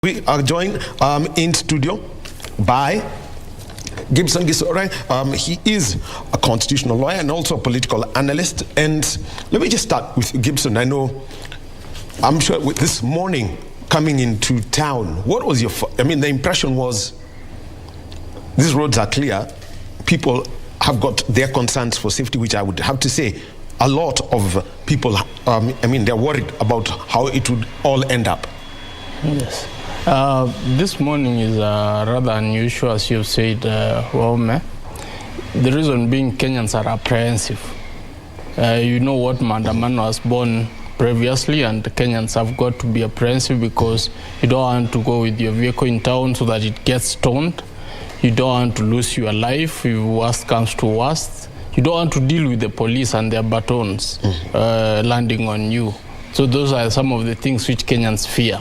We are joined in studio by Gibson Gisore. He is a constitutional lawyer and also a political analyst. And let me just start with Gibson. I'm sure with this morning coming into town, what was your, the impression was these roads are clear. People have got their concerns for safety, which I would have to say a lot of people, they're worried about how it would all end up. Yes. This morning is rather unusual, as you've said, Waume. The reason being Kenyans are apprehensive. You know what Maandamano was born previously, and Kenyans have got to be apprehensive because you don't want to go with your vehicle in town so that it gets stoned. You don't want to lose your life if worst comes to worst. You don't want to deal with the police and their batons landing on you. So those are some of the things which Kenyans fear.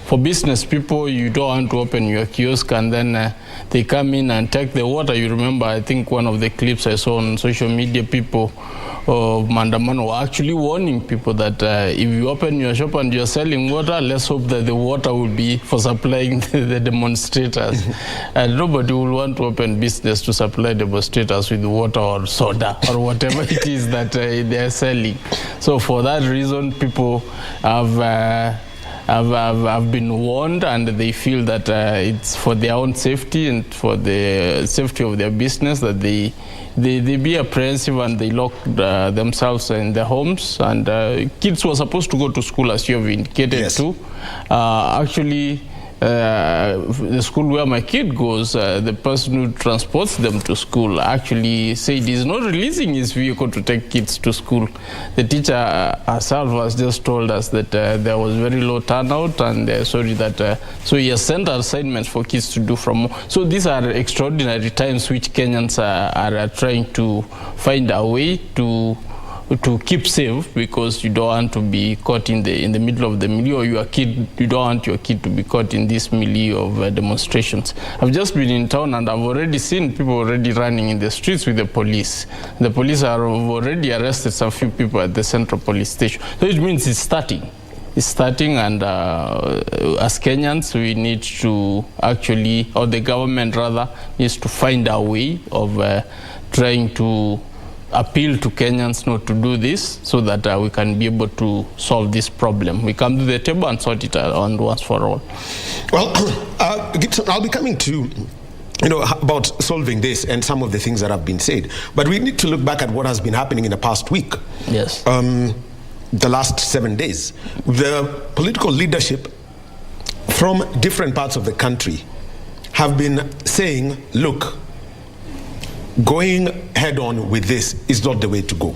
For business people, you don't want to open your kiosk and then they come in and take the water. You remember, I think one of the clips I saw on social media, people of Maandamano were actually warning people that if you open your shop and you're selling water, let's hope that the water will be for supplying the demonstrators. And nobody will want to open business to supply demonstrators with water or soda or whatever it is that they're selling. So for that reason, people have been warned, and they feel that it's for their own safety and for the safety of their business that they be apprehensive and they lock themselves in their homes. And kids were supposed to go to school, as you have indicated. Yes. Too. Actually, the school where my kid goes, the person who transports them to school actually said he's not releasing his vehicle to take kids to school. The teacher herself has just told us that there was very low turnout, and sorry that so he has sent assignments for kids to do from home. So these are extraordinary times which Kenyans are trying to find a way to keep safe, because you don't want to be caught in the middle of the milieu, or you don't want your kid to be caught in this milieu of demonstrations. I've just been in town and I've already seen people already running in the streets with the police. The police have already arrested some few people at the Central Police Station. So it means it's starting. It's starting, and as Kenyans, we need to actually, or the government rather, needs to find a way of trying to appeal to Kenyans not to do this, so that we can be able to solve this problem. We come to the table and sort it out once for all. Well, Gibson, I'll be coming to about solving this and some of the things that have been said. But we need to look back at what has been happening in the past week. Yes. The last 7 days. The political leadership from different parts of the country have been saying, look, going head on with this is not the way to go.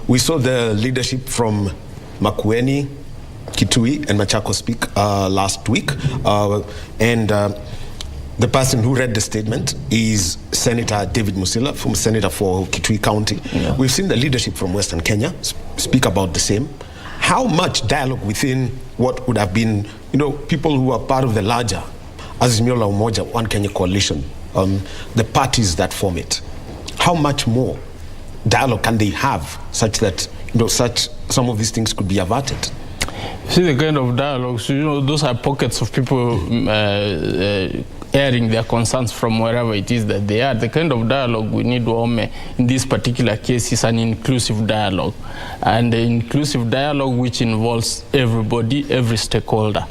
We saw the leadership from Makueni, Kitui, and Machakos speak last week. And the person who read the statement is Senator David Musila, from Senator for Kitui County. Yeah. We've seen the leadership from Western Kenya speak about the same. How much dialogue within what would have been, people who are part of the larger Azimio la Umoja, One Kenya coalition, the parties that form it? How much more dialogue can they have such that some of these things could be averted? See the kind of dialogues, those are pockets of people airing their concerns from wherever it is that they are. The kind of dialogue we need, in this particular case, is an inclusive dialogue. And an inclusive dialogue which involves everybody, every stakeholder.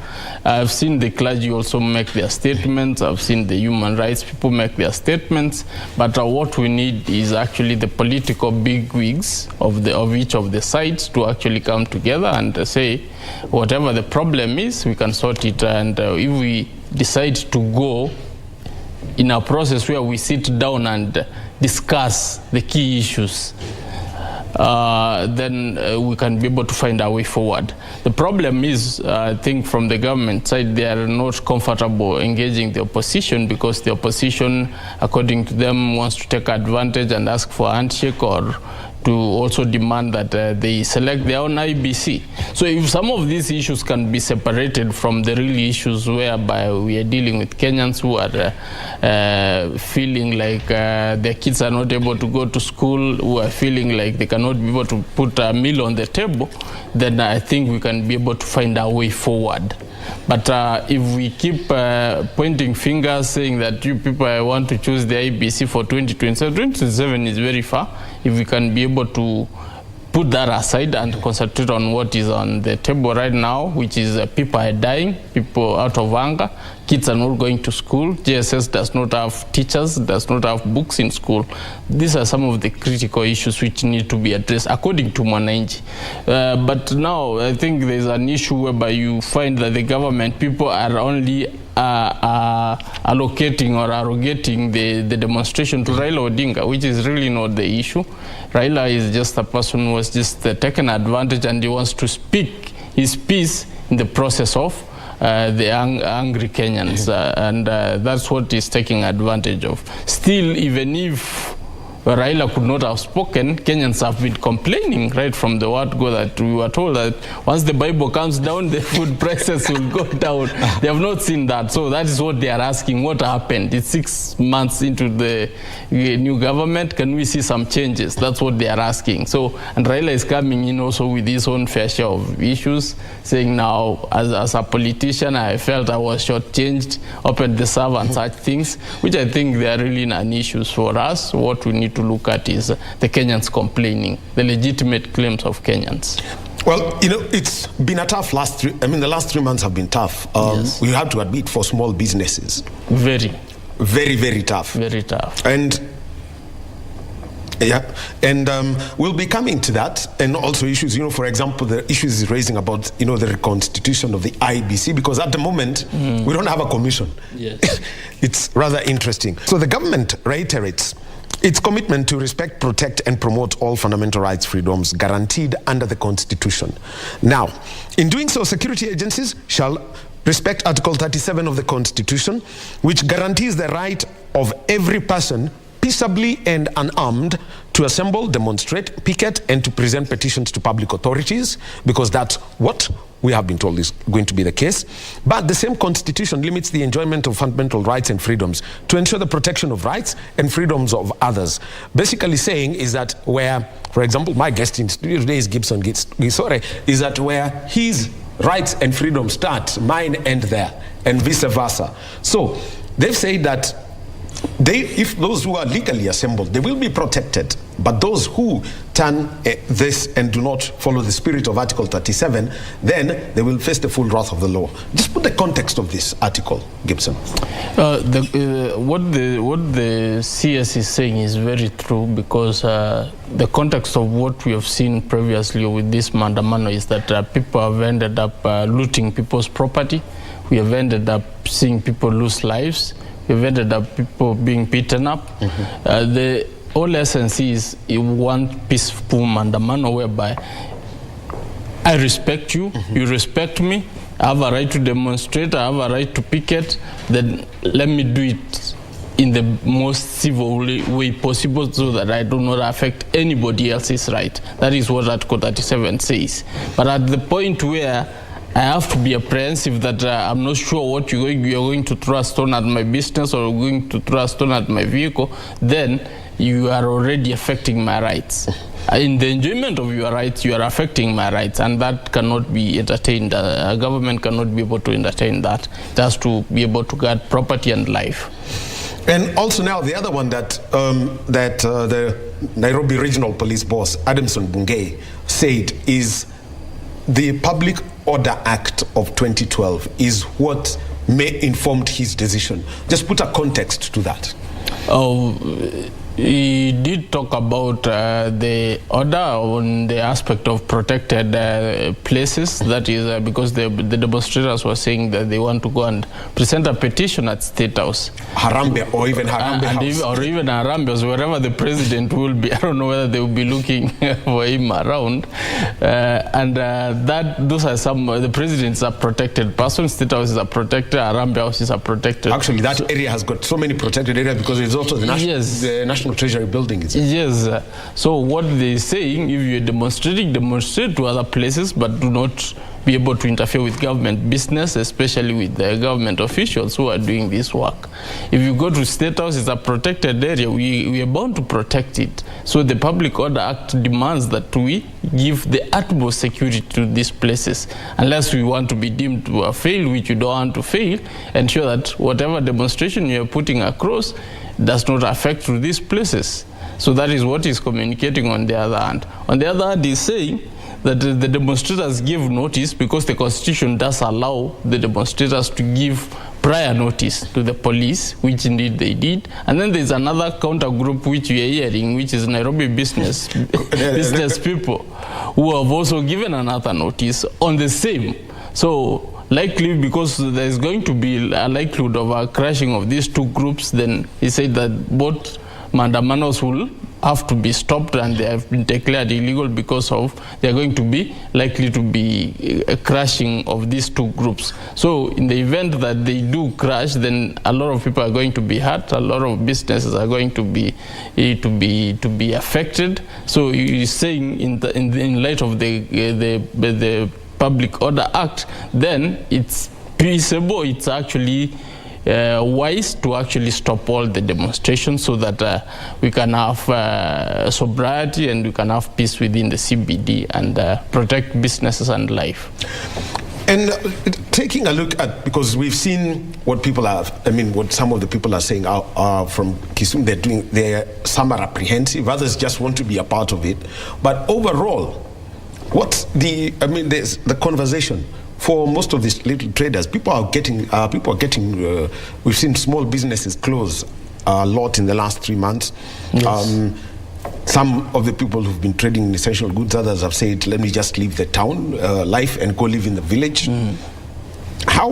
I've seen the clergy also make their statements. I've seen the human rights people make their statements. But what we need is actually the political bigwigs of each of the sides to actually come together and say, whatever the problem is, we can sort it. And if we decide to go in a process where we sit down and discuss the key issues, then we can be able to find our way forward. The problem is, I think from the government side, they are not comfortable engaging the opposition, because the opposition, according to them, wants to take advantage and ask for a handshake, or to also demand that they select their own IBC. So if some of these issues can be separated from the real issues whereby we are dealing with Kenyans who are feeling like their kids are not able to go to school, who are feeling like they cannot be able to put a meal on the table, then I think we can be able to find our way forward. But if we keep pointing fingers saying that you people want to choose the IBC for 2027, 2027 is very far. If we can be able to put that aside and concentrate on what is on the table right now, which is people are dying, people out of hunger, kids are not going to school, JSS does not have teachers, does not have books in school. These are some of the critical issues which need to be addressed according to Mwananchi. But now I think there's an issue whereby you find that the government people are only allocating or arrogating the demonstration to Raila Odinga, which is really not the issue. Raila is just a person who has just taken advantage, and he wants to speak his piece in the process of the angry Kenyans, and that's what he's taking advantage of. Still, even if Raila could not have spoken, Kenyans have been complaining right from the word go that we were told that once the Bible comes down, the food prices will go down. They have not seen that. So that is what they are asking. What happened? It's 6 months into the new government. Can we see some changes? That's what they are asking. So, and Raila is coming in also with his own fair share of issues, saying now, as a politician, I felt I was shortchanged, opened the serve and such things, which I think they are really an issues for us. What we need to look at is the Kenyans complaining, the legitimate claims of Kenyans. Well, you know, it's been a tough the last 3 months have been tough. Yes. We have to admit, for small businesses. Very, very tough. very tough. And we'll be coming to that, and also issues, you know, for example, the issues is raising about, you know, the reconstitution of the IBC, because at the moment, we don't have a commission. Yes. It's rather interesting. So the government reiterates its commitment to respect, protect, and promote all fundamental rights, freedoms guaranteed under the Constitution. Now, in doing so, security agencies shall respect Article 37 of the Constitution, which guarantees the right of every person peaceably and unarmed to assemble, demonstrate, picket, and to present petitions to public authorities, because that's what we have been told is going to be the case. But the same Constitution limits the enjoyment of fundamental rights and freedoms to ensure the protection of rights and freedoms of others. Basically saying is that where, for example, my guest in studio today is Gibson Gisore, is that where his rights and freedoms start, mine end there, and vice versa. So they've said that if those who are legally assembled, they will be protected, but those who turn this and do not follow the spirit of Article 37, then they will face the full wrath of the law. Just put the context of this article, Gibson. What the CS is saying is very true, because the context of what we have seen previously with this Mandamano is that people have ended up looting people's property. We have ended up seeing people lose lives. We've ended up people being beaten up. The whole essence is one peaceful Mandamano whereby I respect you, you respect me, I have a right to demonstrate, I have a right to picket, then let me do it in the most civil way possible so that I do not affect anybody else's right. That is what Article 37 says. But at the point where I have to be apprehensive that I'm not sure what you're going to throw a stone at my business or going to throw a stone at my vehicle, then you are already affecting my rights. In the enjoyment of your rights, you are affecting my rights, and that cannot be entertained. A government cannot be able to entertain that. It has to be able to guard property and life. And also now the other one that the Nairobi Regional Police boss, Adamson Bungei, said is the Public Order Act of 2012 is what may informed his decision. Just put a context to that. He did talk about the order on the aspect of protected places. That is because the demonstrators were saying that they want to go and present a petition at State House. Harambe, or even Harambe House. Or even Harambe, wherever the president will be. I don't know whether they will be looking for him around. Those are some, the president is a protected person, State House is a protected, Harambe House is a protected. Actually, that area has got so many protected areas because it's also the National Treasury building. Yes. So what they're saying, if you're demonstrating, demonstrate to other places, but do not be able to interfere with government business, especially with the government officials who are doing this work. If you go to State House, it's a protected area. We are bound to protect it. So the Public Order Act demands that we give the utmost security to these places, unless we want to be deemed to have failed, which you don't want to fail, ensure that whatever demonstration you are putting across does not affect to these places. So that is what he's communicating on the other hand. On the other hand, he's saying that the demonstrators give notice because the Constitution does allow the demonstrators to give prior notice to the police, which indeed they did. And then there's another counter group which we are hearing, which is Nairobi business people, who have also given another notice on the same. So likely, because there's going to be a likelihood of a crashing of these two groups, then he said that both mandamanos will have to be stopped, and they have been declared illegal because of they're going to be likely to be a crashing of these two groups. So in the event that they do crash, then a lot of people are going to be hurt, a lot of businesses are going to be affected. So he's saying in light of the Public Order Act, then it's peaceable, it's actually wise to actually stop all the demonstrations so that we can have sobriety and we can have peace within the CBD and protect businesses and life. And taking a look at, because we've seen what people are, what some of the people are saying are from Kisumu, some are apprehensive, others just want to be a part of it. But overall, what's there's the conversation. For most of these little traders, people are getting, we've seen small businesses close a lot in the last 3 months. Yes. Some of the people who've been trading in essential goods, others have said, let me just leave the town life and go live in the village. How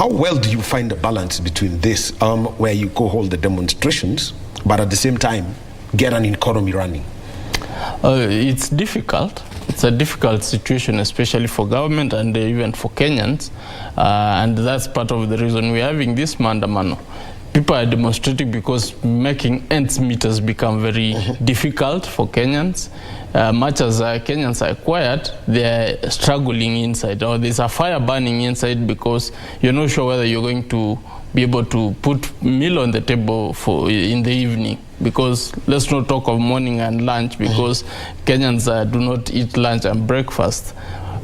well do you find a balance between this, where you go hold the demonstrations, but at the same time get an economy running? It's difficult. It's a difficult situation, especially for government and even for Kenyans. And that's part of the reason we're having this mandamano. People are demonstrating because making ends meet has become very difficult for Kenyans. Much as Kenyans are quiet, they're struggling inside, or there's a fire burning inside because you're not sure whether you're going to be able to put meal on the table in the evening. Because let's not talk of morning and lunch, because Kenyans do not eat lunch and breakfast.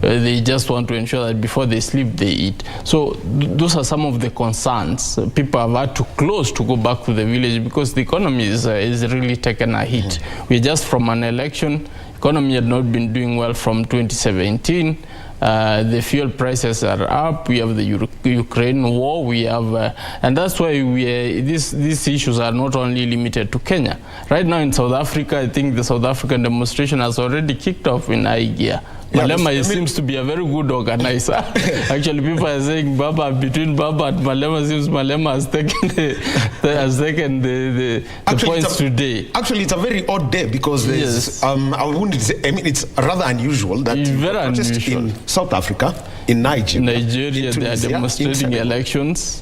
They just want to ensure that before they sleep, they eat. So those are some of the concerns. People have had to close to go back to the village because the economy is really taken a hit. We're just from an election. Economy had not been doing well from 2017. The fuel prices are up. We have the Ukraine war. We have, and that's why these issues are not only limited to Kenya. Right now in South Africa, I think the South African demonstration has already kicked off in high gear. Yeah, Malema seems to be a very good organizer. Actually, people are saying between Baba and Malema, seems Malema has taken the points today. Actually, it's a very odd day because there's, I wouldn't say, it's rather unusual that in South Africa, in Nigeria, they are demonstrating elections.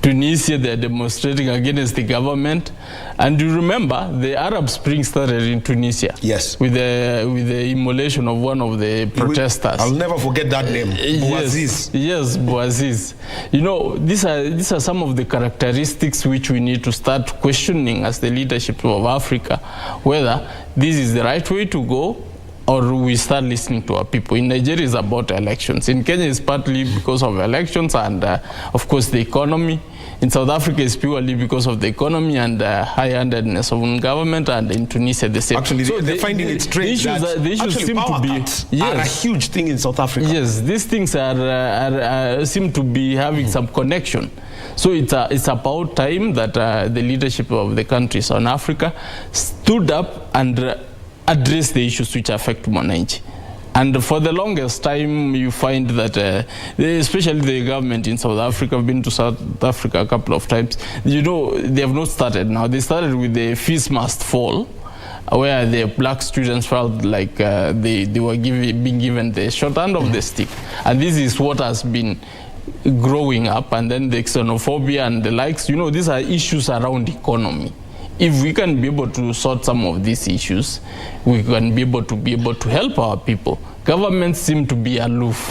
Tunisia, they are demonstrating against the government. And you remember, the Arab Spring started in Tunisia. Yes. With the immolation of one of the protesters. I'll never forget that name. Bouaziz. Yes, Bouaziz. You know, these are some of the characteristics which we need to start questioning as the leadership of Africa, whether this is the right way to go, or we start listening to our people. In Nigeria, it's about elections. In Kenya, it's partly because of elections and, of course, the economy. In South Africa, it's purely because of the economy and high-handedness of government, and in Tunisia, the same. Actually, so they're finding it strange that the issues seem to be are a huge thing in South Africa. Yes, these things seem to be having some connection. So it's about time that the leadership of the countries on Africa stood up and address the issues which affect Mwananchi. And for the longest time, you find that, especially the government in South Africa, I've been to South Africa a couple of times, you know, they have not started now. They started with the fees must fall, where the black students felt like they were being given the short end of the stick. And this is what has been growing up, and then the xenophobia and the likes. You know, these are issues around economy. If we can be able to sort some of these issues, we can be able to help our people. governments seem to be aloof.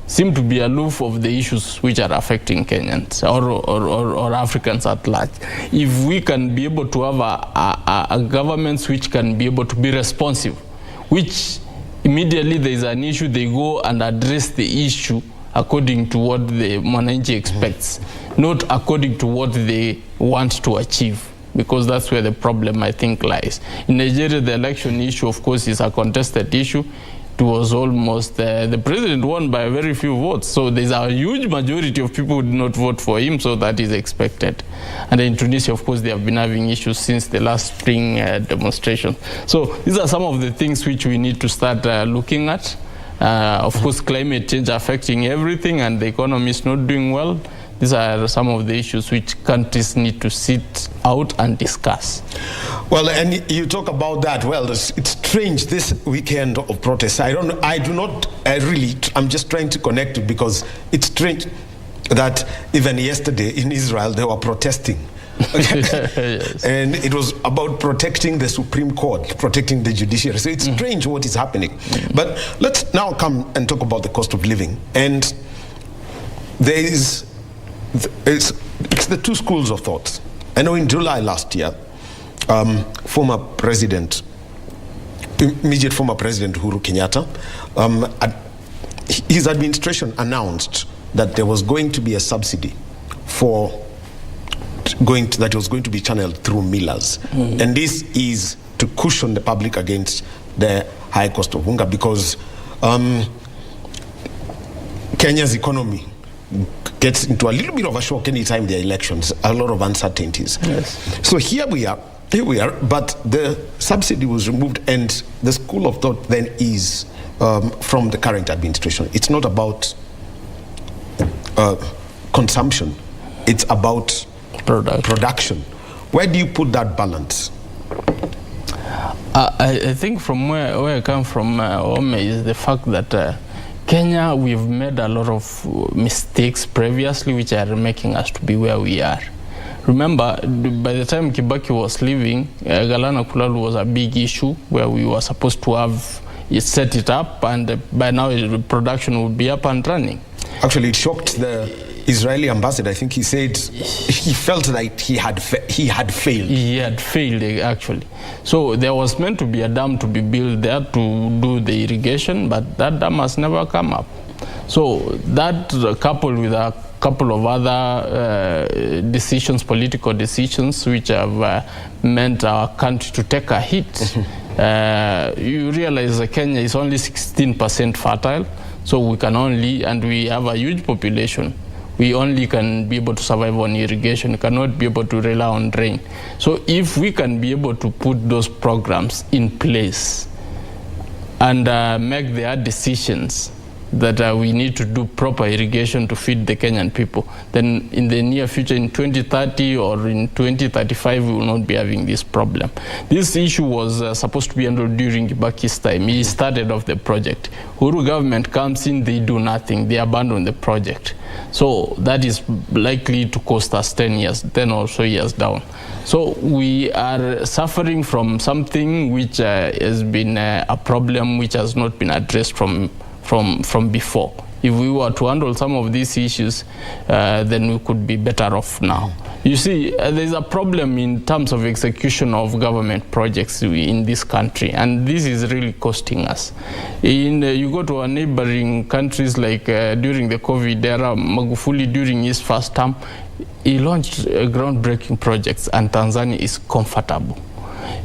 Seem to be aloof of the issues which are affecting Kenyans or Africans at large. If we can be able to have a governments which can be able to be responsive, which immediately there is an issue, they go and address the issue according to what the mwananchi expects, not according to what they want to achieve, because that's where the problem, I think, lies. In Nigeria, the election issue, of course, is a contested issue. It was almost, the president won by very few votes. So there's a huge majority of people who did not vote for him, so that is expected. And in Tunisia, of course, they have been having issues since the last spring demonstration. So these are some of the things which we need to start looking at. Of course, climate change affecting everything, and the economy is not doing well. These are some of the issues which countries need to sit out and discuss. Well, and you talk about that. Well, it's strange this weekend of protests. I'm just trying to connect it, because it's strange that even yesterday in Israel they were protesting. Yes. And it was about protecting the Supreme Court, protecting the judiciary. So it's strange what is happening. But let's now come and talk about the cost of living. And it's the two schools of thought. I know in July last year, immediate former President Uhuru Kenyatta, his administration announced that there was going to be a subsidy that was going to be channeled through millers. And this is to cushion the public against the high cost of hunger, because Kenya's economy gets into a little bit of a shock anytime there are elections, a lot of uncertainties. Yes. So here we are, but the subsidy was removed, and the school of thought then is from the current administration. It's not about consumption, it's about production. Where do you put that balance? I think from where I come from, Ome, is the fact that Kenya, we've made a lot of mistakes previously which are making us to be where we are. Remember, by the time Kibaki was leaving, Galana Kulalu was a big issue where we were supposed to have set it up, and by now the production would be up and running. Actually, it shocked the Israeli ambassador. I think he said he felt like he had failed. He had failed, actually. So there was meant to be a dam to be built there to do the irrigation, but that dam has never come up. So that, coupled with a couple of other decisions, political decisions, which have meant our country to take a hit, you realize that Kenya is only 16% fertile, so we can only, and we have a huge population, we only can be able to survive on irrigation, cannot be able to rely on rain. So if we can be able to put those programs in place and make their decisions that we need to do proper irrigation to feed the Kenyan people, then in the near future, in 2030 or in 2035, we will not be having this problem. This issue was supposed to be handled during Kibaki's time. He started off the project. Uhuru government comes in, they do nothing, they abandon the project. So that is likely to cost us 10 or so years down. So we are suffering from something which has been a problem which has not been addressed from before. If we were to handle some of these issues, then we could be better off now. You see, there's a problem in terms of execution of government projects in this country, and this is really costing us. You go to our neighboring countries, like during the COVID era, Magufuli, during his first term, he launched groundbreaking projects, and Tanzania is comfortable.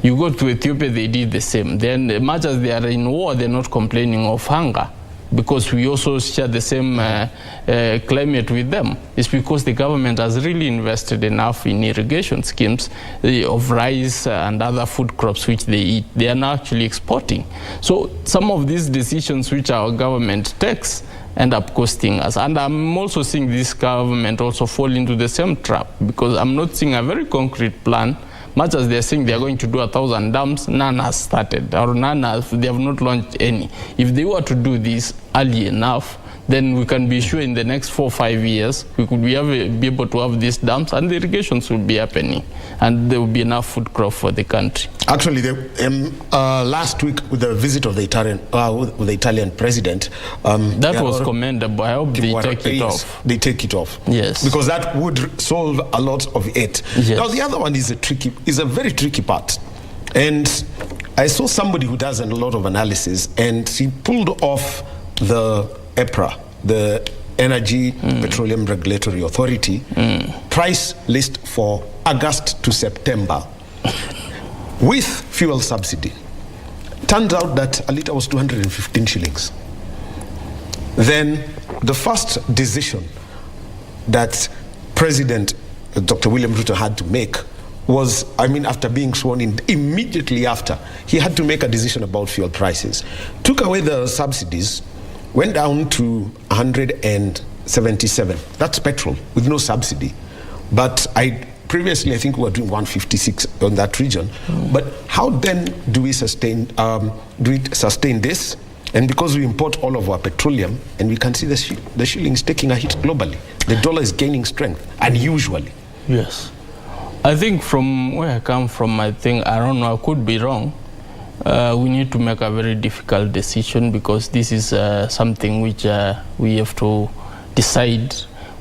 You go to Ethiopia, they did the same. Then, much as they are in war, they're not complaining of hunger, because we also share the same climate with them. It's because the government has really invested enough in irrigation schemes of rice and other food crops which they eat. They are now actually exporting. So some of these decisions which our government takes end up costing us. And I'm also seeing this government also fall into the same trap, because I'm not seeing a very concrete plan. Much as they're saying they're going to do 1,000 dams, none has started, or they have not launched any. If they were to do this early enough, then we can be sure in the next 4 or 5 years we could be able to have these dams and the irrigations will be happening and there will be enough food crop for the country. Actually, last week with the visit of the Italian president, that was commendable. I hope they take it off. They take it off. Yes, because that would solve a lot of it. Yes. Now the other one is a very tricky part, and I saw somebody who does a lot of analysis, and he pulled off the EPRA, the Energy Petroleum Regulatory Authority, price list for August to September with fuel subsidy. Turns out that a litre was 215 shillings. Then the first decision that President Dr. William Ruto had to make was, after being sworn in, immediately after, he had to make a decision about fuel prices. Took away the subsidies, went down to 177. That's petrol with no subsidy. But previously, I think we were doing 156 on that region. But how then do we sustain this? And because we import all of our petroleum, and we can see the shilling is taking a hit globally. The dollar is gaining strength, unusually. Yes. I think from where I come from, I don't know, I could be wrong. We need to make a very difficult decision because this is something which we have to decide.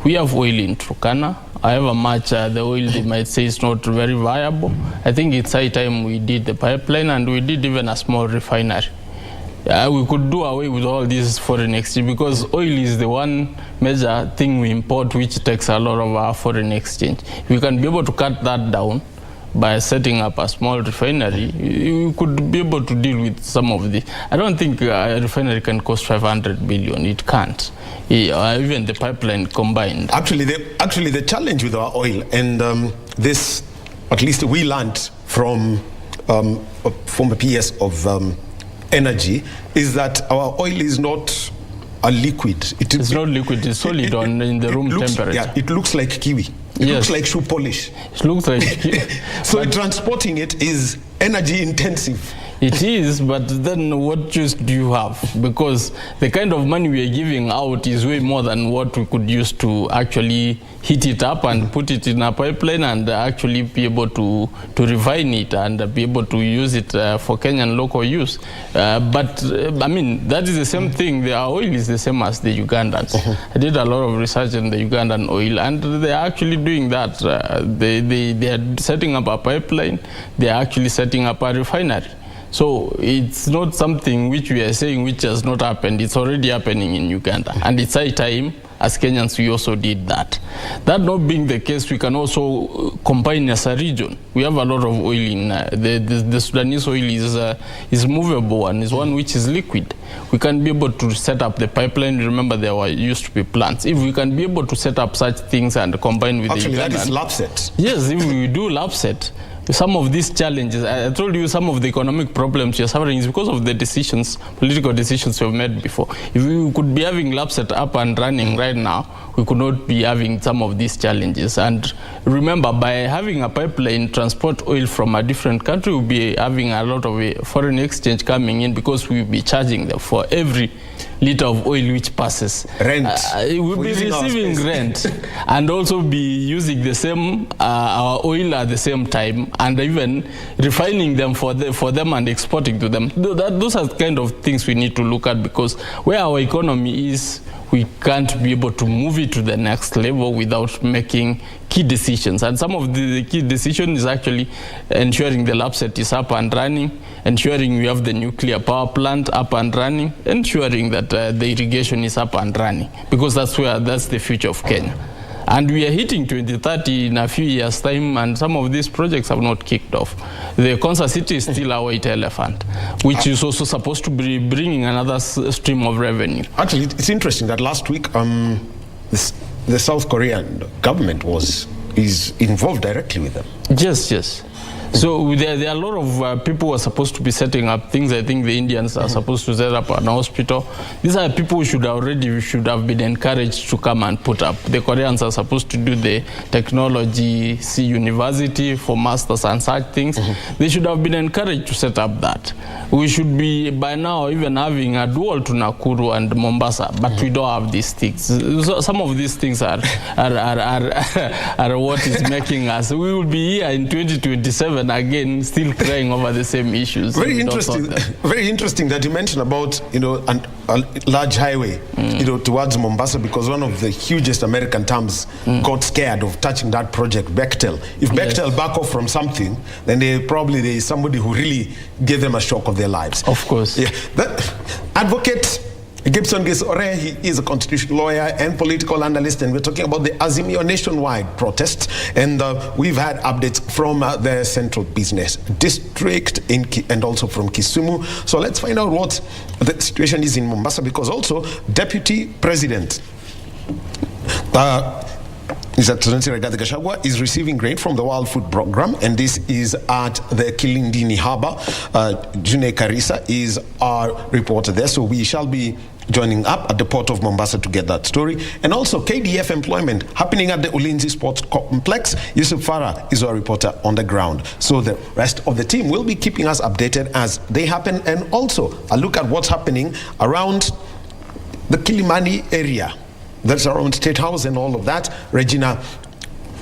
We have oil in Turkana. However much the oil they might say is not very viable, I think it's high time we did the pipeline and we did even a small refinery. We could do away with all this foreign exchange because oil is the one major thing we import which takes a lot of our foreign exchange. If we can be able to cut that down by setting up a small refinery, we could be able to deal with some of the. I don't think a refinery can cost 500 billion. It can't. Even the pipeline combined. Actually, the challenge with our oil, and this, at least we learned from former PS of energy, is that our oil is not a liquid. It's not liquid. It's solid in the room temperature. Yeah, it looks like kiwi. It looks like shoe polish. It looks like so transporting it is energy intensive. It is, but then what choice do you have? Because the kind of money we are giving out is way more than what we could use to actually heat it up and put it in a pipeline and actually be able to refine it and be able to use it for Kenyan local use. But that is the same thing. The oil is the same as the Ugandans. I did a lot of research on the Ugandan oil, and they are actually doing that. They are setting up a pipeline. They are actually setting up a refinery. So it's not something which we are saying which has not happened. It's already happening in Uganda. And it's high time, as Kenyans, we also did that. That not being the case, we can also combine as a region. We have a lot of oil in, the Sudanese oil is movable and is one which is liquid. We can be able to set up the pipeline. Remember, there used to be plants. If we can be able to set up such things and combine with actually, the Ugandan. That is lapset. Yes, if we do lapset, some of these challenges, I told you some of the economic problems you're suffering is because of the decisions, political decisions we've made before. If we could be having lapset up and running right now, we could not be having some of these challenges. And remember, by having a pipeline transport oil from a different country, we'll be having a lot of foreign exchange coming in because we'll be charging them for every liter of oil which passes. Rent. We'll be receiving rent and also be using the same our oil at the same time and even refining them for them and exporting to them. Those are the kind of things we need to look at because where our economy is, we can't be able to move it to the next level without making key decisions. And some of the key decisions is actually ensuring the lapset is up and running, ensuring we have the nuclear power plant up and running, ensuring that the irrigation is up and running, because that's the future of Kenya. And we are hitting 2030 in a few years' time, and some of these projects have not kicked off. The Konza City is still a white elephant, which is also supposed to be bringing another stream of revenue. Actually, it's interesting that last week the South Korean government is involved directly with them. Yes. So there are a lot of people who are supposed to be setting up things. I think the Indians are supposed to set up an hospital. These are people who should have been encouraged to come and put up. The Koreans are supposed to do the technology university for masters and such things. They should have been encouraged to set up that. We should be by now even having a dual to Nakuru and Mombasa, but we don't have these things. So some of these things are what is making us. We will be here in 2027 again, still crying over the same issues. Very interesting. Very interesting that you mentioned about a large highway, towards Mombasa, because one of the hugest American towns got scared of touching that project, Bechtel. If Bechtel back off from something, then there is somebody who really gave them a shock of their lives. Of course. Yeah. Advocate Gibson Gisore, he is a constitutional lawyer and political analyst, and we're talking about the Azimio nationwide protests, and we've had updates from the Central Business District and also from Kisumu. So let's find out what the situation is in Mombasa, because also Deputy President is receiving grain from the World Food Program, and this is at the Kilindini Harbour. June Karisa is our reporter there, so we shall be joining up at the port of Mombasa to get that story. And also KDF employment happening at the Ulinzi Sports Complex. Yusuf Farah is our reporter on the ground. So the rest of the team will be keeping us updated as they happen, and also a look at what's happening around the Kilimani area. That's around State House and all of that. Regina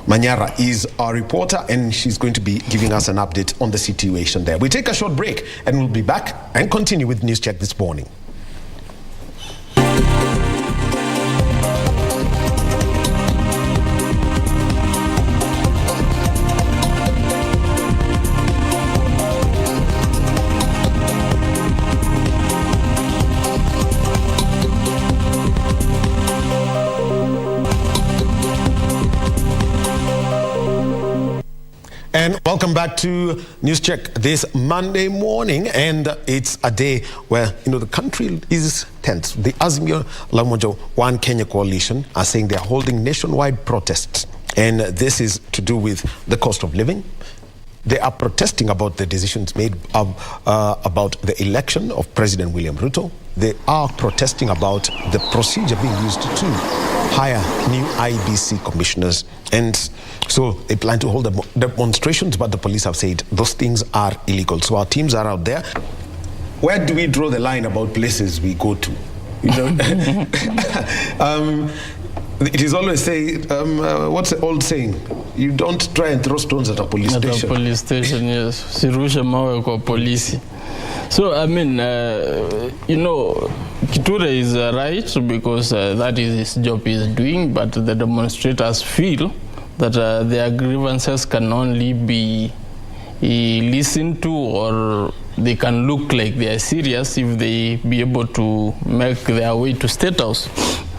Manyara is our reporter, and she's going to be giving us an update on the situation there. We take a short break and we'll be back and continue with News Check this morning. And welcome back to News Check this Monday morning, and it's a day where the country is tense. The Azimio La Umoja One Kenya coalition are saying they're holding nationwide protests, and this is to do with the cost of living. They are protesting about the decisions made about the election of President William Ruto. They are protesting about the procedure being used to hire new IBC commissioners. And so they plan to hold demonstrations, but the police have said those things are illegal. So our teams are out there. Where do we draw the line about places we go to? It is always say, what's the old saying? You don't try and throw stones at a police station. At a police station, yes. Sirusha mawe kwa polisi. So, I mean, Kiture is right, because that is his job he is doing, but the demonstrators feel that their grievances can only be listened to, or they can look like they are serious if they be able to make their way to State House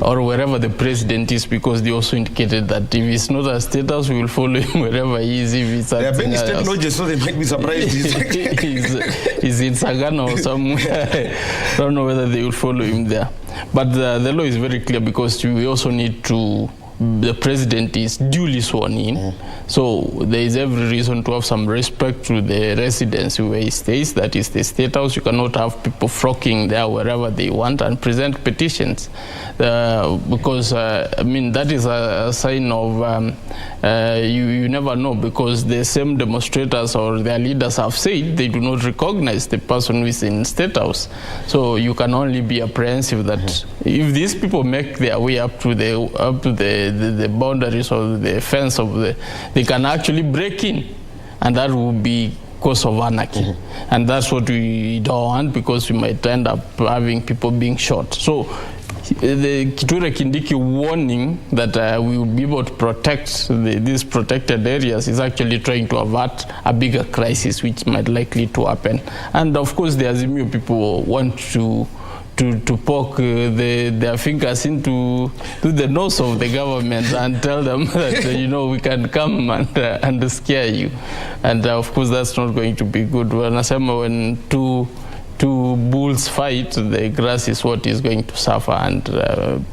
or wherever the president is, because they also indicated that if it's not a State House, we will follow him wherever he is. If it's there are many state lodges, so they might be surprised. He's in Sagana or somewhere. I don't know whether they will follow him there. But the law is very clear, because we also need to, the president is duly sworn in. So there is every reason to have some respect to the residency where he stays, that is the State House. You cannot have people flocking there wherever they want and present petitions, because that is a sign of you never know, because the same demonstrators or their leaders have said they do not recognize the person who is in State House. So you can only be apprehensive that if these people make their way up to the boundaries or the fence of they can actually break in, and that would be cause of anarchy. And that's what we don't want, because we might end up having people being shot. So the Kithure Kindiki warning that we will be able to protect these protected areas is actually trying to avert a bigger crisis which might likely to happen. And of course the Azimio people want to poke their fingers into the nose of the government and tell them that we can come and scare you, and of course that's not going to be good. When two two bulls fight, the grass is what is going to suffer, and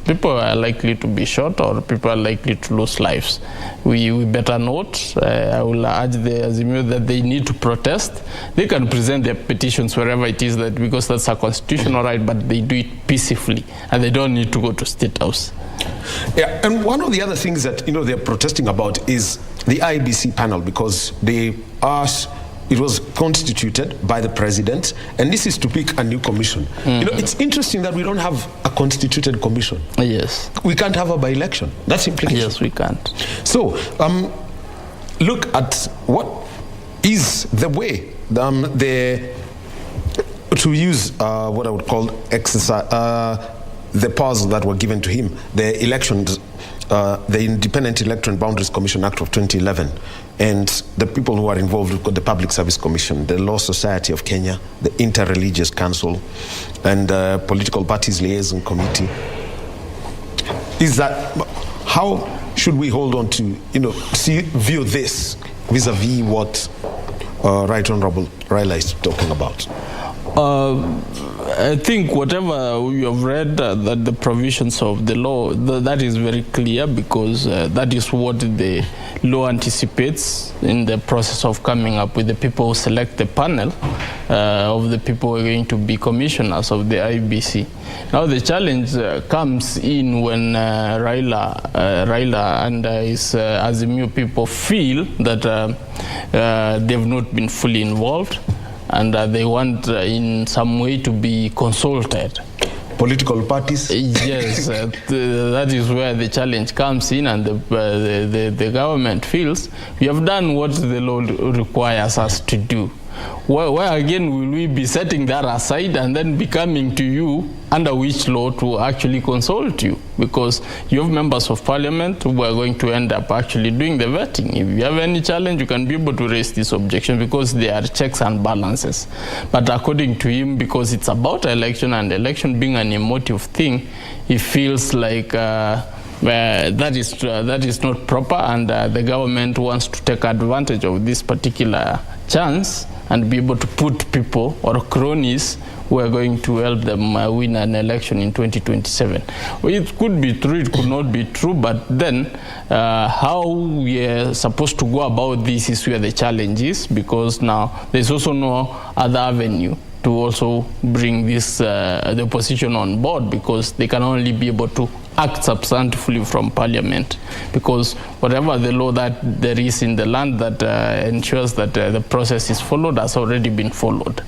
people are likely to be shot, or people are likely to lose lives. We better not. I will urge the Azimio that they need to protest. They can present their petitions wherever it is, that because that's a constitutional right, but they do it peacefully, and they don't need to go to State House. Yeah, and one of the other things that they're protesting about is the IBC panel, because it was constituted by the president, and this is to pick a new commission. It's interesting that we don't have a constituted commission. Yes. We can't have a by-election. That's implication. Yes, we can't. So, look at what is the way, to use what I would call exercise, the powers that were given to him, the elections, the Independent Electoral and Boundaries Commission Act of 2011, and the people who are involved, we've got the Public Service Commission, the Law Society of Kenya, the Interreligious Council, and the Political Parties Liaison Committee. How should we hold on to, view this vis-a-vis what Right Honorable Raila is talking about? I think whatever you have read, that the provisions of the law, that is very clear, because that is what the law anticipates in the process of coming up with the people who select the panel of the people who are going to be commissioners of the IBC. Now the challenge comes in when Raila and his Azimio people feel that they've not been fully involved, and they want in some way to be consulted. Political parties? Yes, that is where the challenge comes in, and the government feels we have done what the law requires us to do. Where again will we be setting that aside and then be coming to you under which law to actually consult you? Because you have members of parliament who are going to end up actually doing the vetting. If you have any challenge, you can be able to raise this objection, because there are checks and balances. But according to him, because it's about election, and election being an emotive thing, he feels like that is not proper, and the government wants to take advantage of this particular chance and be able to put people or cronies who are going to help them win an election in 2027. Well, it could be true, it could not be true, but then how we are supposed to go about this is where the challenge is, because now there's also no other avenue to also bring this the opposition on board, because they can only be able to act substantively from parliament, because whatever the law that there is in the land that ensures that the process is followed has already been followed.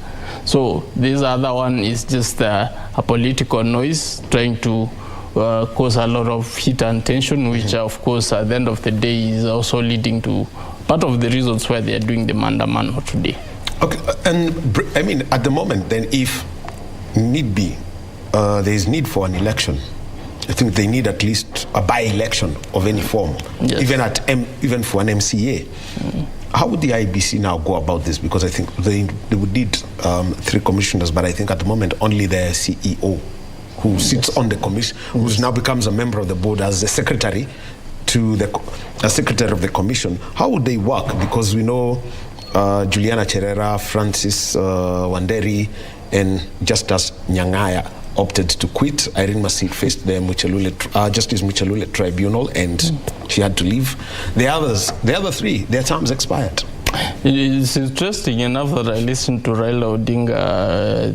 So this other one is just a political noise trying to cause a lot of heat and tension, which of course at the end of the day is also leading to part of the reasons why they are doing the Mandamano today. Okay, and I mean, at the moment then, if need be, there is need for an election, I think they need at least a by-election of any form, yes. even for an MCA. How would the IBC now go about this? Because I think they would need 3 commissioners, but I think at the moment only the CEO, who sits on the commission, who now becomes a member of the board as the secretary to the secretary of the commission. How would they work? Because we know Juliana Cherera, Francis Wanderi, and Justice Nyang'aya opted to quit. Irene Masit faced the Justice Muchalule Tribunal, and she had to leave. The other 3, their terms expired. It's interesting enough that I listened to Raila Odinga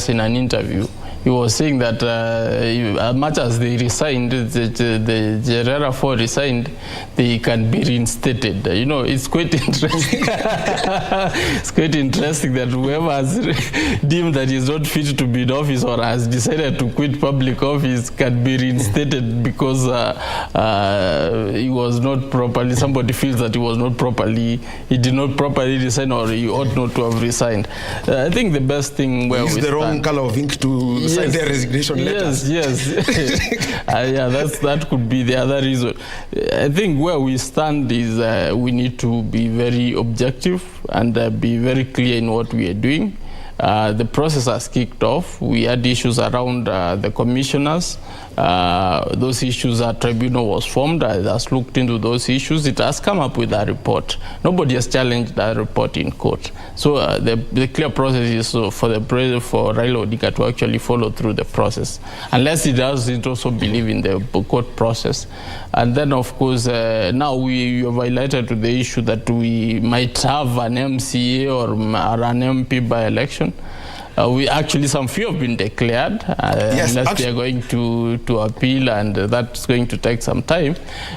in an interview. He was saying that as much as they resigned, the Gerera 4 resigned, they can be reinstated. It's quite interesting. It's quite interesting that whoever has deemed that he's not fit to be in office or has decided to quit public office can be reinstated because he was not properly, somebody feels that he did not properly resign, or he ought not to have resigned. I think the best thing where the wrong color of ink to sign their resignation letters. Yes. That could be the other reason. I think where we stand is we need to be very objective and be very clear in what we are doing. The process has kicked off. We had issues around the commissioners. Those issues, a tribunal was formed, it has looked into those issues. It has come up with a report. Nobody has challenged that report in court. So the clear process is for Raila Odinga to actually follow through the process, unless he doesn't also believe in the court process. And then, of course, now we have highlighted to the issue that we might have an MCA or an MP by election. Some few have been declared, yes, unless they are going to appeal, and that's going to take some time.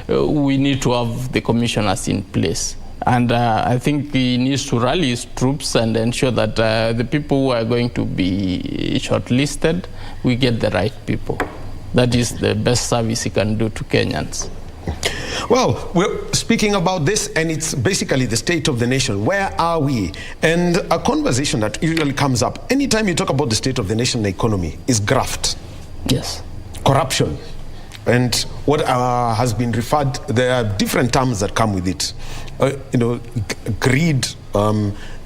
We need to have the commissioners in place. And I think he needs to rally his troops and ensure that the people who are going to be shortlisted, we get the right people. That is the best service he can do to Kenyans. Well, we're speaking about this, and it's basically the state of the nation. Where are we? And a conversation that usually comes up anytime you talk about the state of the nation, the economy, is graft. Yes. Corruption. And what has been referred, there are different terms that come with it. Greed.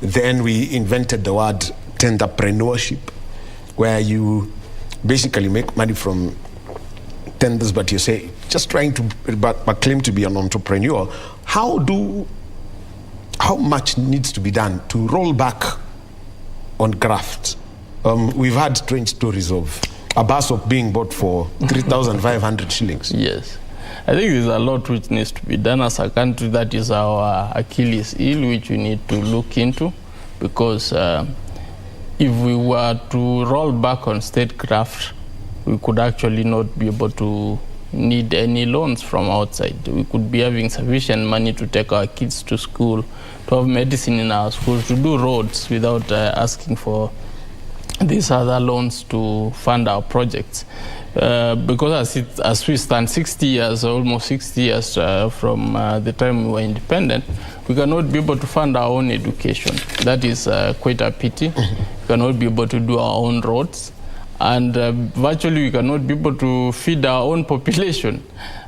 Then we invented the word tenderpreneurship, where you basically make money from tenders, but you say just trying to but claim to be an entrepreneur. How much needs to be done to roll back on graft? We've had strange stories of a bus of being bought for 3,500 shillings. Yes, I think there's a lot which needs to be done as a country. That is our Achilles heel, which we need to look into, because if we were to roll back on state graft, we could actually not be able to need any loans from outside. We could be having sufficient money to take our kids to school, to have medicine in our schools, to do roads without asking for these other loans to fund our projects. Because as we stand 60 years, almost 60 years from the time we were independent, we cannot be able to fund our own education. That is quite a pity. We cannot be able to do our own roads. And virtually we cannot be able to feed our own population.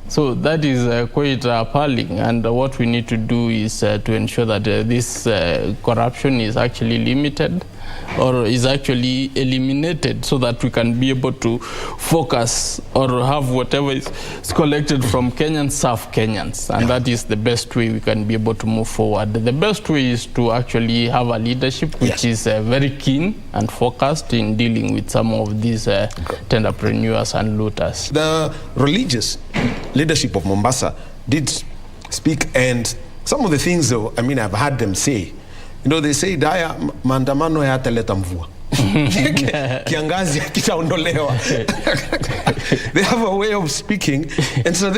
So that is quite appalling, and what we need to do is to ensure that this corruption is actually limited or is actually eliminated, so that we can be able to focus or have whatever is collected from Kenyans serve Kenyans, and that is the best way we can be able to move forward. The best way is to actually have a leadership which is very keen and focused in dealing with some of these tenderpreneurs and looters. The religious leadership of Mombasa did speak, and some of the things, though, I mean, I've heard them say, they say daya maandamano yataleta mvua kiangazi kitaondolewa. They have a way of speaking, and so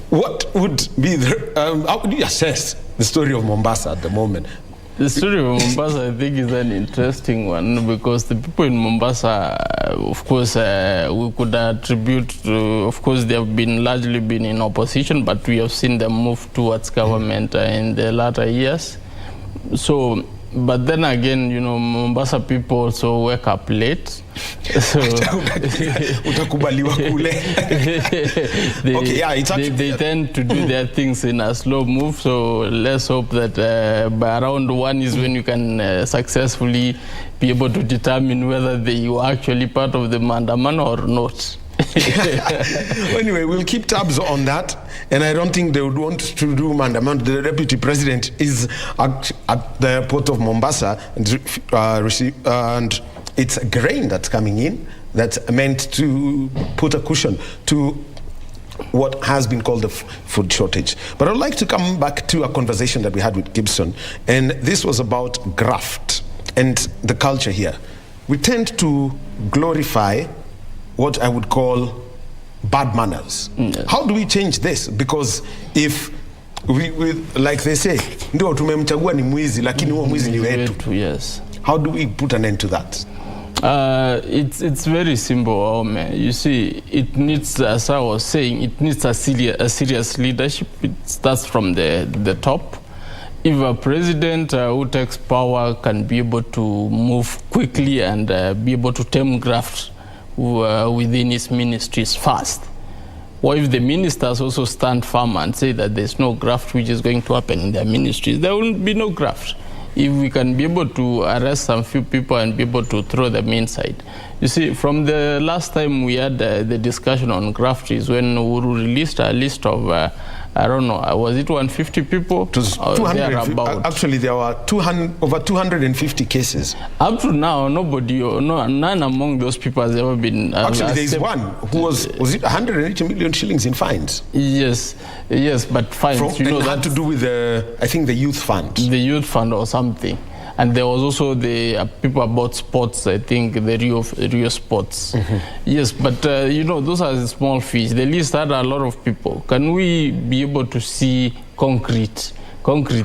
what would be how would you assess the story of Mombasa at the moment? The story of Mombasa, I think, is an interesting one, because the people in Mombasa, of course, we could attribute to, of course, they have largely been in opposition, but we have seen them move towards government in the latter years. So, but then again, Mombasa people also wake up late. So they tend to do their things in a slow move. So let's hope that by around 1 is when you can successfully be able to determine whether they were actually part of the maandamano or not. Anyway, we'll keep tabs on that, and I don't think they would want to do mandamano. The deputy president is at the port of Mombasa, and it's grain that's coming in that's meant to put a cushion to what has been called the food shortage. But I'd like to come back to a conversation that we had with Gibson, and this was about graft and the culture here. We tend to glorify what I would call bad manners. Yes. How do we change this? Because if we like they say, ndio tumemchagua ni mwizi lakini huo mwizi ni wetu. Yes. How do we put an end to that? It's very simple. You see, it needs, as I was saying, it needs a serious leadership. It starts from the top. If a president who takes power can be able to move quickly and be able to tame graft within his ministries fast, or if the ministers also stand firm and say that there's no graft which is going to happen in their ministries, there will be no graft. if we can be able to arrest some few people and be able to throw them inside. You see, from the last time we had the discussion on graftees, when Uhuru released a list of, I don't know, was it 150 people? It was 200, actually, there were over 250 cases. Up to now, none among those people has ever been... actually, there is one who was it 180 million shillings in fines? Yes, but fines, that had to do with, I think, the youth fund. The youth fund or something. And there was also the people about sports, I think, the Rio sports. Yes, but those are the small fish. The list had a lot of people. Can we be able to see concrete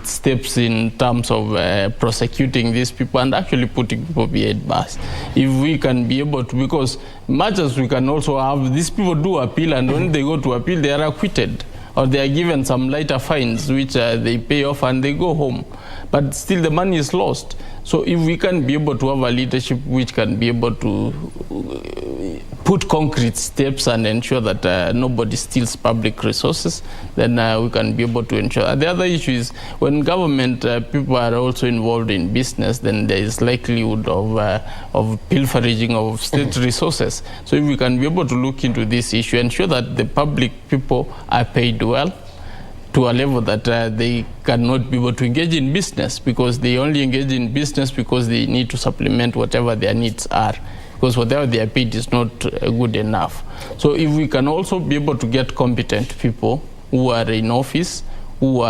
steps in terms of prosecuting these people and actually putting people behind bars? If we can be able to, because much as we can also have, these people do appeal, and when they go to appeal, they are acquitted, or they are given some lighter fines, which they pay off and they go home. But still the money is lost. So if we can be able to have a leadership which can be able to put concrete steps and ensure that nobody steals public resources, then we can be able to ensure. The other issue is when government people are also involved in business, then there is likelihood of pilfering of state resources. So if we can be able to look into this issue, ensure that the public people are paid well, to a level that they cannot be able to engage in business, because they only engage in business because they need to supplement whatever their needs are, because whatever they are paid is not good enough. So if we can also be able to get competent people who are in office, who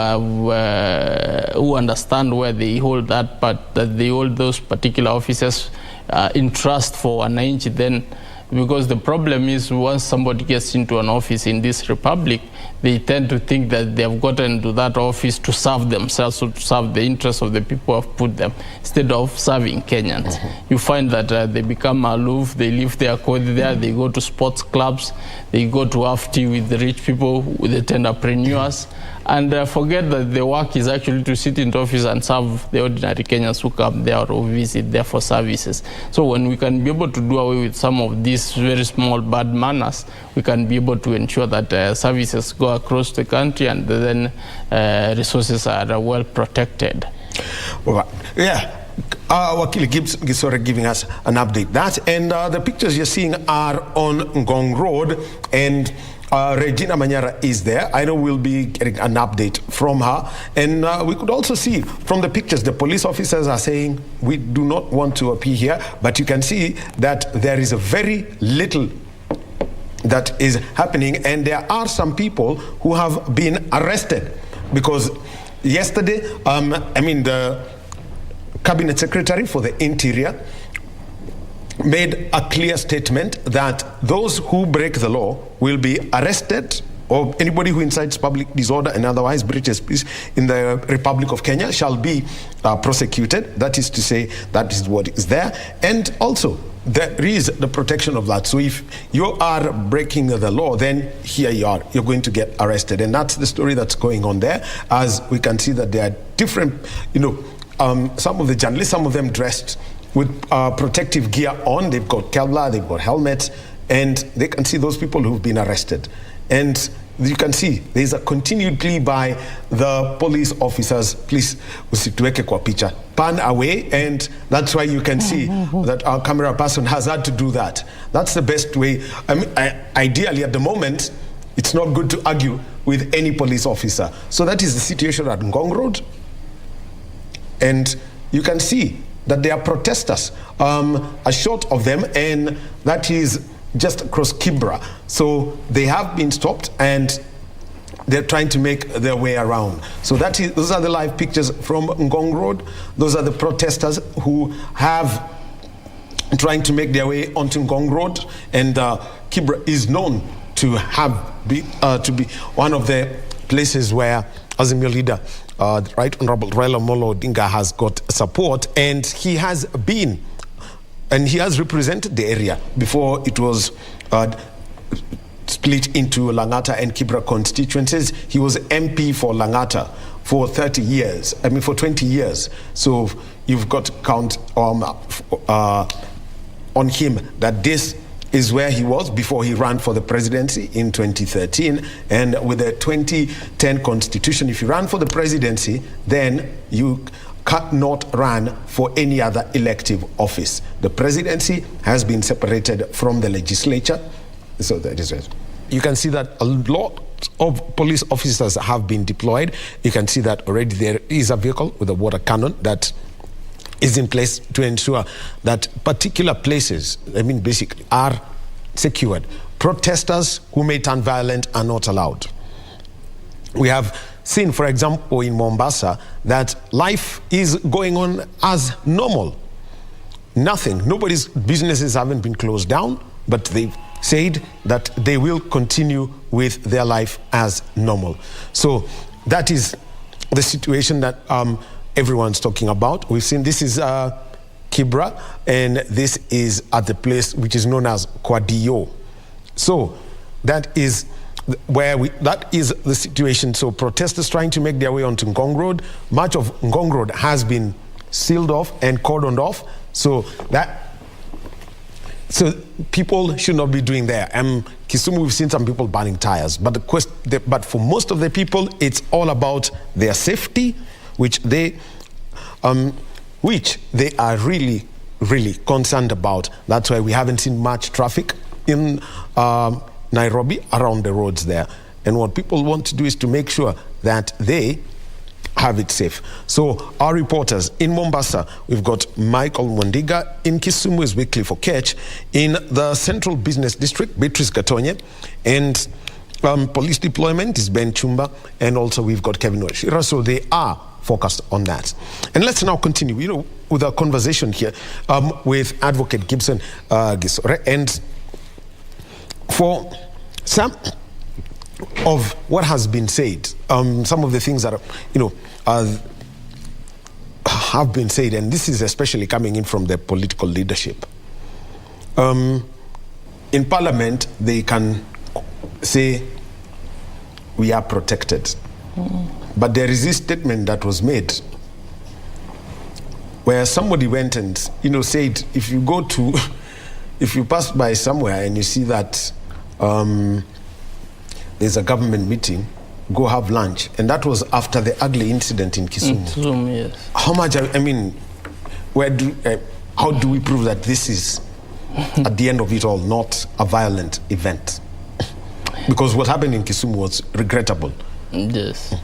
understand where they hold that they hold those particular offices in trust for wananchi, then, because the problem is once somebody gets into an office in this republic, they tend to think that they have gotten to that office to serve themselves or to serve the interests of the people who have put them, instead of serving Kenyans. You find that they become aloof, they leave their code there, they go to sports clubs, they go to have tea with the rich people, with the entrepreneurs, and forget that the work is actually to sit in the office and serve the ordinary Kenyans who come there or visit there for services. So when we can be able to do away with some of these very small bad manners, we can be able to ensure that services go across the country and then resources are well protected. Well, yeah. Wakili Gisore giving us an update. That and the pictures you're seeing are on Ngong Road, and Regina Manyara is there. I know we'll be getting an update from her. And we could also see from the pictures, the police officers are saying, we do not want to appear here, but you can see that there is a very little that is happening, and there are some people who have been arrested, because yesterday, the Cabinet Secretary for the Interior made a clear statement that those who break the law will be arrested, or anybody who incites public disorder and otherwise breaches peace in the Republic of Kenya shall be prosecuted. That is to say, that is what is there. And also, there is the protection of that. So if you are breaking the law, then here you are, you're going to get arrested. And that's the story that's going on there. As we can see that there are different, some of the journalists, some of them dressed with protective gear on. They've got Kevlar, they've got helmets, and they can see those people who've been arrested. And you can see there's a continued plea by the police officers, please usituweke kwa picha, pan away, and that's why you can see that our camera person has had to do that. That's the best way. Ideally at the moment, it's not good to argue with any police officer. So that is the situation at Ngong Road. And you can see that there are protesters, a shot of them, and that is just across Kibra. So they have been stopped and they're trying to make their way around. So those are the live pictures from Ngong Road. Those are the protesters who have trying to make their way onto Ngong Road, and Kibra is known to to be one of the places where Azimio leader, Right Honorable Raila Amolo Odinga, has got support, and he has been, and he has represented the area before it was split into Langata and Kibra constituencies. He was MP for Langata for 30 years, for 20 years. So you've got to count on him that this is where he was before he ran for the presidency in 2013. And with the 2010 constitution, if you ran for the presidency, then you cannot run for any other elective office. The presidency has been separated from the legislature. So that is it. You can see that a lot of police officers have been deployed. You can see that already there is a vehicle with a water cannon that is in place to ensure that particular places, basically, are secured. Protesters who may turn violent are not allowed. We have seen, for example, in Mombasa, that life is going on as normal. Nobody's businesses haven't been closed down, but they've said that they will continue with their life as normal. So that is the situation that everyone's talking about. We've seen this is Kibra, and this is at the place which is known as Quadio. So that is that is the situation. So protesters trying to make their way onto Ngong Road. Much of Ngong Road has been sealed off and cordoned off. So people should not be doing there. Kisumu, we've seen some people burning tires, but but for most of the people, it's all about their safety, which they are really, really concerned about. That's why we haven't seen much traffic in Nairobi around the roads there. And what people want to do is to make sure that they have it safe. So our reporters in Mombasa, we've got Michael Mwandiga. In Kisumu is Wycliffe Okech. In the Central Business District, Beatrice Gatonye. And police deployment is Ben Chumba. And also we've got Kevin Washira. So they are focused on that. And let's now continue, with our conversation here with Advocate Gibson Gisore. And for some of what has been said, some of the things that have been said, and this is especially coming in from the political leadership. In Parliament, they can say we are protected, but there is this statement that was made where somebody went and said, if you pass by somewhere and you see that there's a government meeting, go have lunch. And that was after the ugly incident in Kisumu. Yes. How much, how do we prove that this is, at the end of it all, not a violent event? Because what happened in Kisumu was regrettable. Yes.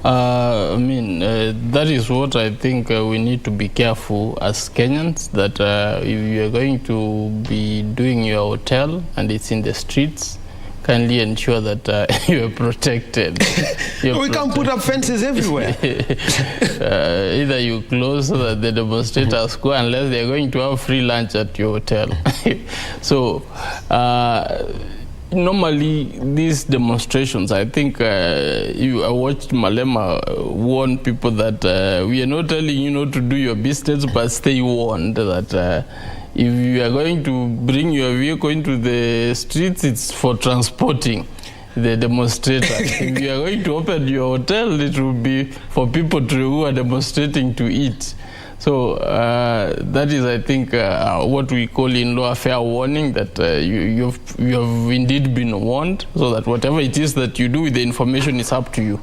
That is what I think we need to be careful as Kenyans, that if you are going to be doing your hotel and it's in the streets, kindly ensure that you are protected. We can't put up fences everywhere. Either you close so that the demonstrators go, unless they're going to have free lunch at your hotel. So, normally, these demonstrations, I think I watched Malema warn people that we are not telling you to do your business, but stay warned that if you are going to bring your vehicle into the streets, it's for transporting the demonstrators. If you are going to open your hotel, it will be for people who are demonstrating to eat. So that is, I think, what we call in law fair warning, that you have indeed been warned, so that whatever it is that you do with the information is up to you.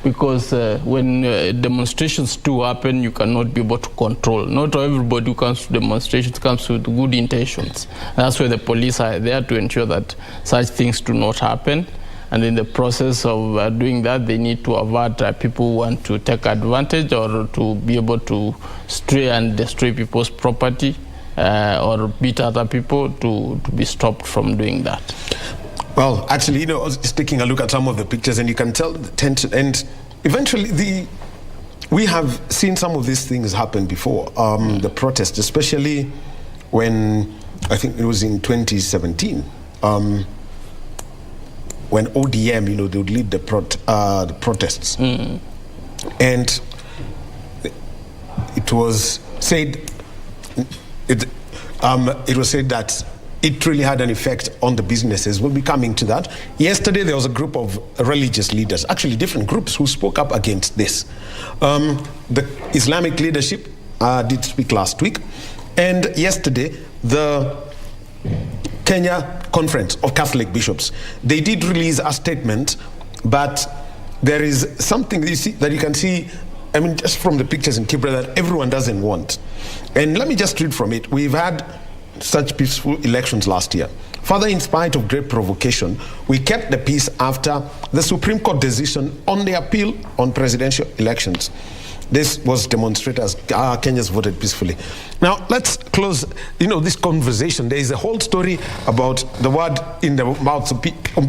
Because when demonstrations do happen, you cannot be able to control. Not everybody who comes to demonstrations comes with good intentions. And that's why the police are there to ensure that such things do not happen. And in the process of doing that, they need to avert people who want to take advantage or to be able to stray and destroy people's property or beat other people to be stopped from doing that. Well, actually, I was just taking a look at some of the pictures, and you can tell the tension. And eventually, we have seen some of these things happen before. The protests, especially when, I think it was in 2017, when ODM, they would lead the protests. And it was said that it really had an effect on the businesses. We'll be coming to that. Yesterday, there was a group of religious leaders, actually different groups, who spoke up against this. The Islamic leadership did speak last week. And yesterday, the Kenya Conference of Catholic Bishops, they did release a statement, but there is something that you can see I mean, just from the pictures in Kibra, that everyone doesn't want. And let me just read from it. We've had such peaceful elections last year. Further, in spite of great provocation, we kept the peace after the Supreme Court decision on the appeal on presidential elections. This was demonstrated as Kenyans voted peacefully. Now, let's close, this conversation. There is a whole story about the word in the mouths of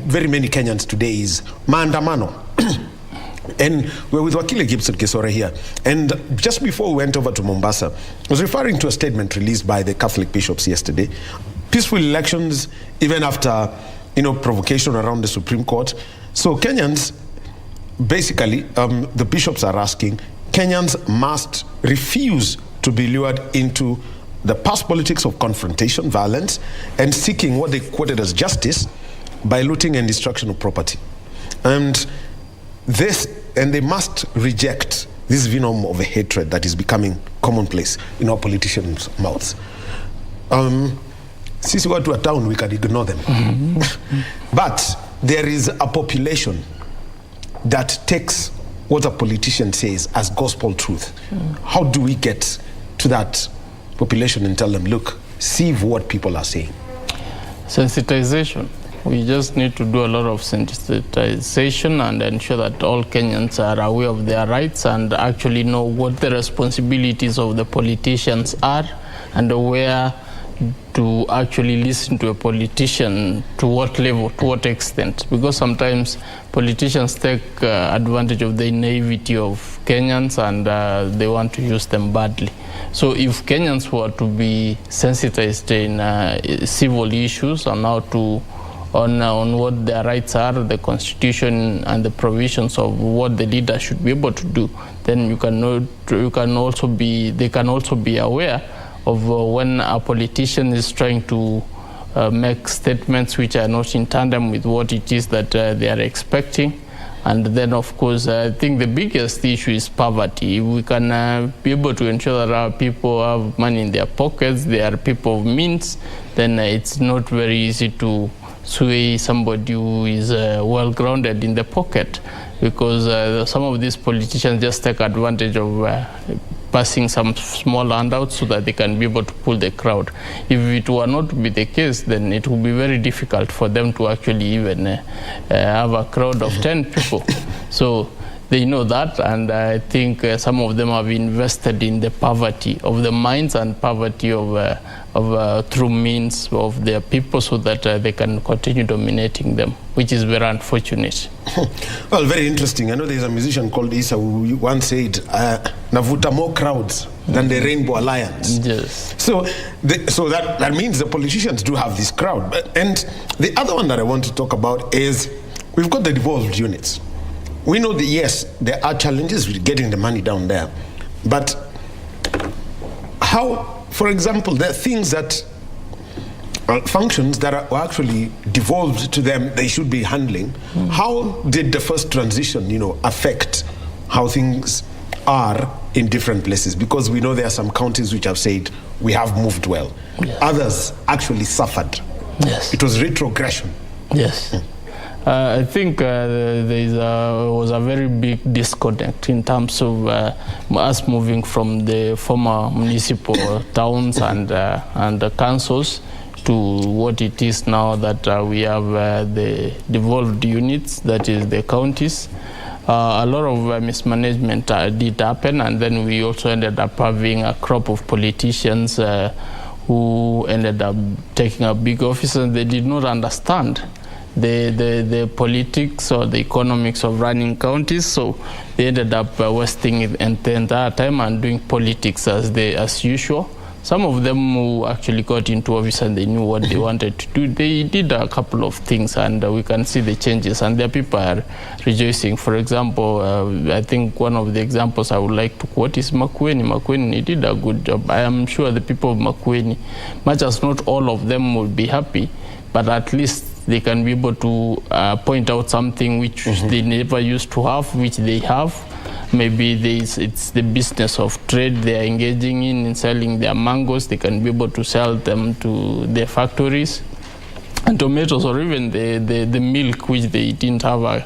very many Kenyans today is maandamano. And we're with Wakili Gibson Kisore here. And just before we went over to Mombasa, I was referring to a statement released by the Catholic bishops yesterday. Peaceful elections, even after, provocation around the Supreme Court. So Kenyans, basically, the bishops are asking, Kenyans must refuse to be lured into the past politics of confrontation, violence, and seeking what they quoted as justice by looting and destruction of property. And they must reject this venom of a hatred that is becoming commonplace in our politicians' mouths. Since we go to a town, we can ignore them. But there is a population that takes what a politician says as gospel truth. How do we get to that population and tell them, look, see what people are saying? Sensitization. We just need to do a lot of sensitization and ensure that all Kenyans are aware of their rights and actually know what the responsibilities of the politicians are and where to actually listen to a politician, to what level, to what extent. Because sometimes politicians take advantage of the naivety of Kenyans and they want to use them badly. So if Kenyans were to be sensitized in civil issues and how to on what their rights are, the constitution and the provisions of what the leader should be able to do, then they can also be aware of when a politician is trying to make statements which are not in tandem with what it is that they are expecting. And then, of course, I think the biggest issue is poverty. If we can be able to ensure that our people have money in their pockets, they are people of means, then it's not very easy to sway somebody who is well-grounded in the pocket, because some of these politicians just take advantage of passing some small handouts so that they can be able to pull the crowd. If it were not to be the case, then it would be very difficult for them to actually even have a crowd of 10 people. So they know that, and I think some of them have invested in the poverty of the minds and poverty of through means of their people so that they can continue dominating them, which is very unfortunate. Well, very interesting. I know there's a musician called Issa who once said, navuta more crowds than the Rainbow Alliance. Yes. So that means the politicians do have this crowd. And the other one that I want to talk about is we've got the devolved units. We know that, yes, there are challenges with getting the money down there. But how, for example, there are things that functions that are actually devolved to them, they should be handling. How did the first transition, affect how things are in different places? Because we know there are some counties which have said, we have moved well. Yes. Others actually suffered. Yes. It was retrogression. Yes. I think there was a very big disconnect in terms of us moving from the former municipal towns and the councils to what it is now that we have the devolved units, that is the counties. A lot of mismanagement did happen, and then we also ended up having a crop of politicians who ended up taking a big office, and they did not understand the politics or the economics of running counties, so they ended up wasting the entire time and doing politics as usual. Some of them who actually got into office and they knew what they wanted to do, they did a couple of things, and we can see the changes, and their people are rejoicing. For example, I think one of the examples I would like to quote is Makueni. Makueni did a good job. I am sure the people of Makueni, much as not all of them will be happy, but at least they can be able to point out something which they never used to have, which they have. Maybe it's the business of trade they are engaging in selling their mangoes. They can be able to sell them to their factories. and tomatoes, or even the milk, which they didn't have a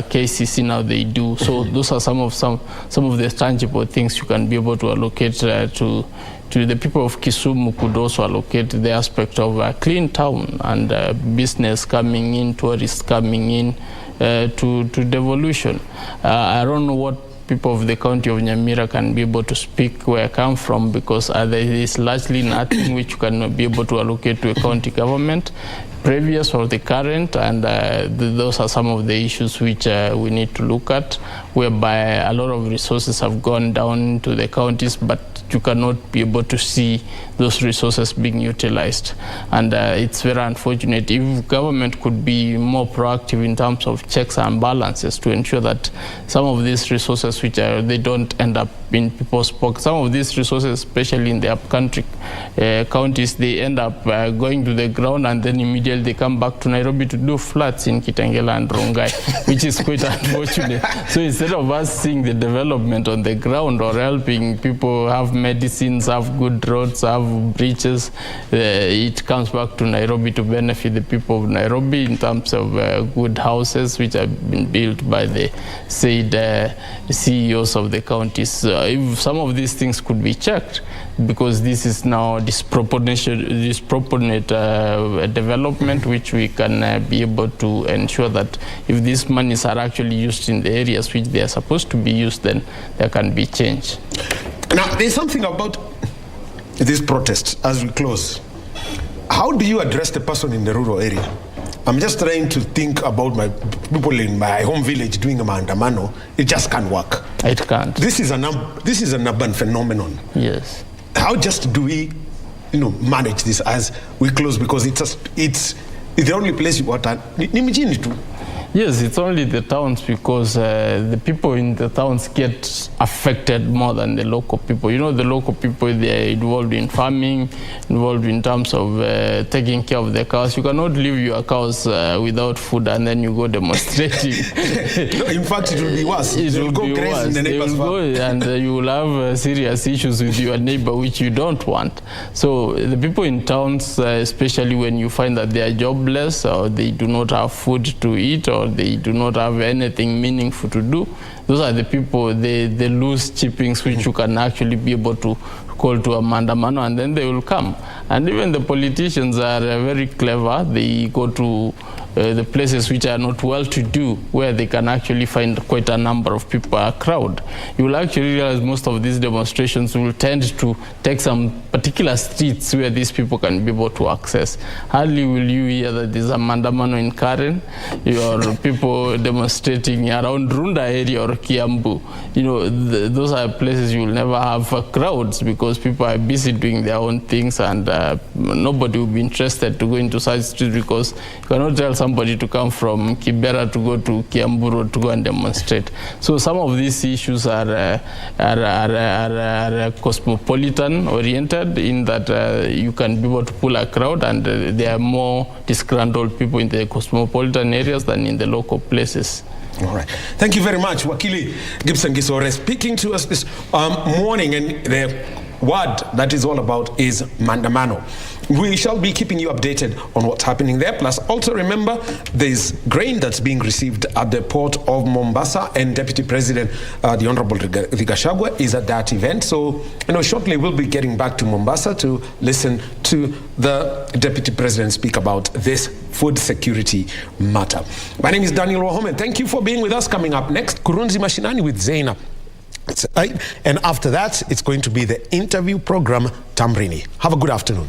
KCC, now they do. So those are some of the tangible things you can be able to allocate to the people of Kisumu. Could also allocate the aspect of a clean town and business coming in, tourists coming in to devolution. I don't know what people of the county of Nyamira can be able to speak where I come from, because there is largely nothing which you can be able to allocate to a county government, previous or the current, and those are some of the issues which we need to look at, whereby a lot of resources have gone down to the counties, but you cannot be able to see those resources being utilized. And it's very unfortunate. If government could be more proactive in terms of checks and balances to ensure that some of these resources, which they don't end up in people's pockets, some of these resources, especially in the upcountry counties, they end up going to the ground, and then immediately they come back to Nairobi to do flats in Kitengela and Rongai, which is quite unfortunate. So instead of us seeing the development on the ground or helping people have medicines, have good roads, have bridges, it comes back to Nairobi to benefit the people of Nairobi in terms of good houses which have been built by the said CEOs of the counties. If some of these things could be checked, because this is now disproportionate development, which we can be able to ensure that if these monies are actually used in the areas which they are supposed to be used, then there can be change. Now, there's something about this protest as we close. How do you address the person in the rural area? I'm just trying to think about my people in my home village doing a maandamano. It just can't work. It can't. This is an urban phenomenon. Yes. How just do we, manage this as we close? Because it's the only place you want to. Yes, it's only the towns, because the people in the towns get affected more than the local people. The local people, they're involved in farming, involved in terms of taking care of the cows. You cannot leave your cows without food and then you go demonstrating. In fact, it will be worse. It will go crazy in the neighbor's farm. And you will have serious issues with your neighbor, which you don't want. So the people in towns, especially when you find that they are jobless, or they do not have food to eat, or they do not have anything meaningful to do, those are the people, they lose chippings which you can actually be able to call to a maandamano, and then they will come. And even the politicians are very clever. They go to the places which are not well-to-do, where they can actually find quite a number of people, a crowd. You will actually realize most of these demonstrations will tend to take some particular streets where these people can be able to access. Hardly will you hear that there's a maandamano in Karen, or people demonstrating around Runda area or Kiambu. Those are places you will never have crowds, because people are busy doing their own things, and nobody will be interested to go into such streets, because you cannot tell somebody to come from Kibera to go to Kiambu Road to go and demonstrate. So some of these issues are cosmopolitan oriented, in that you can be able to pull a crowd, and there are more disgruntled people in the cosmopolitan areas than in the local places. All right. Thank you very much, Wakili Gibson Gisore, speaking to us this morning, and the word that is all about is maandamano. We shall be keeping you updated on what's happening there. Plus, also remember, there's grain that's being received at the port of Mombasa, and Deputy President, the Honorable Rigashagwa, is at that event. So, shortly we'll be getting back to Mombasa to listen to the Deputy President speak about this food security matter. My name is Daniel Wahome. Thank you for being with us. Coming up next, Kurunzi Mashinani with Zaina. And after that, it's going to be the interview program, Tamrini. Have a good afternoon.